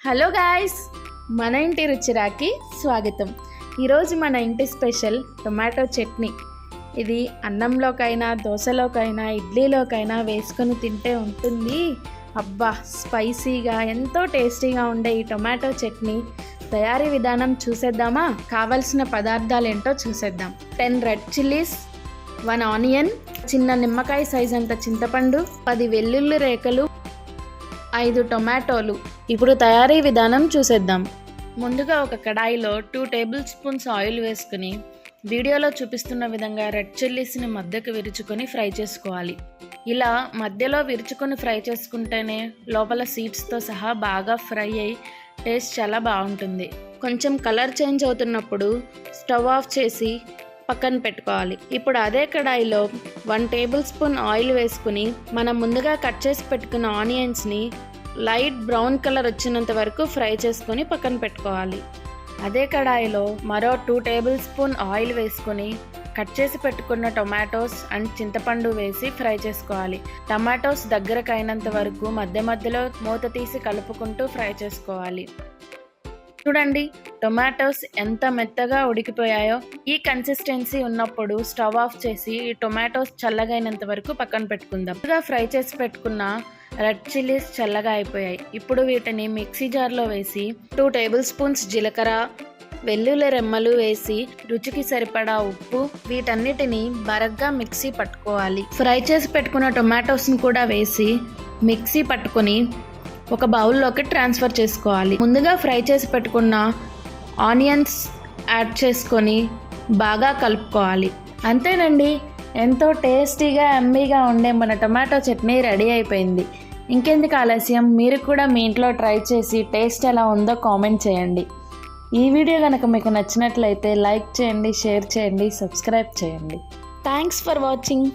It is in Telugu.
హలో గాయ్స్, మన ఇంటి రుచిరాకి స్వాగతం. ఈరోజు మన ఇంటి స్పెషల్ టొమాటో చట్నీ. ఇది అన్నంలోకైనా, దోశలోకైనా, ఇడ్లీలోకైనా వేసుకొని తింటే ఉంటుంది. అబ్బా, స్పైసీగా ఎంతో టేస్టీగా ఉండే ఈ టొమాటో చట్నీ తయారీ విధానం చూసేద్దామా? కావలసిన పదార్థాలు ఏంటో చూసేద్దాం. 10 రెడ్ చిల్లీస్, 1 ఆనియన్, చిన్న నిమ్మకాయ సైజ్ అంత చింతపండు, 10 వెల్లుల్లి రేఖలు, 5 టొమాటోలు. ఇప్పుడు తయారీ విధానం చూసేద్దాం. ముందుగా ఒక కడాయిలో 2 టేబుల్ స్పూన్స్ ఆయిల్ వేసుకుని వీడియోలో చూపిస్తున్న విధంగా రెడ్ చిల్లీస్ని మధ్యకు విరుచుకొని ఫ్రై చేసుకోవాలి. ఇలా మధ్యలో విరుచుకొని ఫ్రై చేసుకుంటేనే లోపల సీడ్స్తో సహా బాగా ఫ్రై అయ్యి టేస్ట్ చాలా బాగుంటుంది. కొంచెం కలర్ చేంజ్ అవుతున్నప్పుడు స్టవ్ ఆఫ్ చేసి పక్కన పెట్టుకోవాలి. ఇప్పుడు అదే కడాయిలో 1 టేబుల్ స్పూన్ ఆయిల్ వేసుకుని మనం ముందుగా కట్ చేసి పెట్టుకున్న ఆనియన్స్ని లైట్ బ్రౌన్ కలర్ వచ్చినంత వరకు ఫ్రై చేసుకొని పక్కన పెట్టుకోవాలి. అదే కడాయిలో మరో 2 టేబుల్ స్పూన్ ఆయిల్ వేసుకొని కట్ చేసి పెట్టుకున్న టొమాటోస్ అండ్ చింతపండు వేసి ఫ్రై చేసుకోవాలి. టమాటోస్ దగ్గరకు అయినంత వరకు మధ్య మధ్యలో మూత తీసి కలుపుకుంటూ ఫ్రై చేసుకోవాలి. చూడండి, టొమాటోస్ ఎంత మెత్తగా ఉడికిపోయాయో. ఈ కన్సిస్టెన్సీ ఉన్నప్పుడు స్టవ్ ఆఫ్ చేసి ఈ టొమాటోస్ చల్లగైనంత వరకు పక్కన పెట్టుకుందాం. ఇలా ఫ్రై చేసి పెట్టుకున్న రెడ్ చిల్లీస్ చల్లగా అయిపోయాయి. ఇప్పుడు వీటిని మిక్సీ జార్లో వేసి 2 టేబుల్ స్పూన్స్ జీలకర్ర, వెల్లుల్లి రెమ్మలు వేసి రుచికి సరిపడా ఉప్పు, వీటన్నిటిని బరగ్గా మిక్సీ పట్టుకోవాలి. ఫ్రై చేసి పెట్టుకున్న టొమాటోస్ని కూడా వేసి మిక్సీ పట్టుకొని ఒక బౌల్లోకి ట్రాన్స్ఫర్ చేసుకోవాలి. ముందుగా ఫ్రై చేసి పెట్టుకున్న ఆనియన్స్ యాడ్ చేసుకొని బాగా కలుపుకోవాలి. అంతేనండి, ఎంతో టేస్టీగా యమ్మీగా ఉండే మన టొమాటో చట్నీ రెడీ అయిపోయింది. ఇంకెందుకు ఆలస్యం, మీరు కూడా మీ ఇంట్లో ట్రై చేసి టేస్ట్ ఎలా ఉందో కామెంట్ చేయండి. ఈ వీడియో కనుక మీకు నచ్చినట్లయితే లైక్ చేయండి, షేర్ చేయండి, సబ్స్క్రైబ్ చేయండి. Thanks for watching.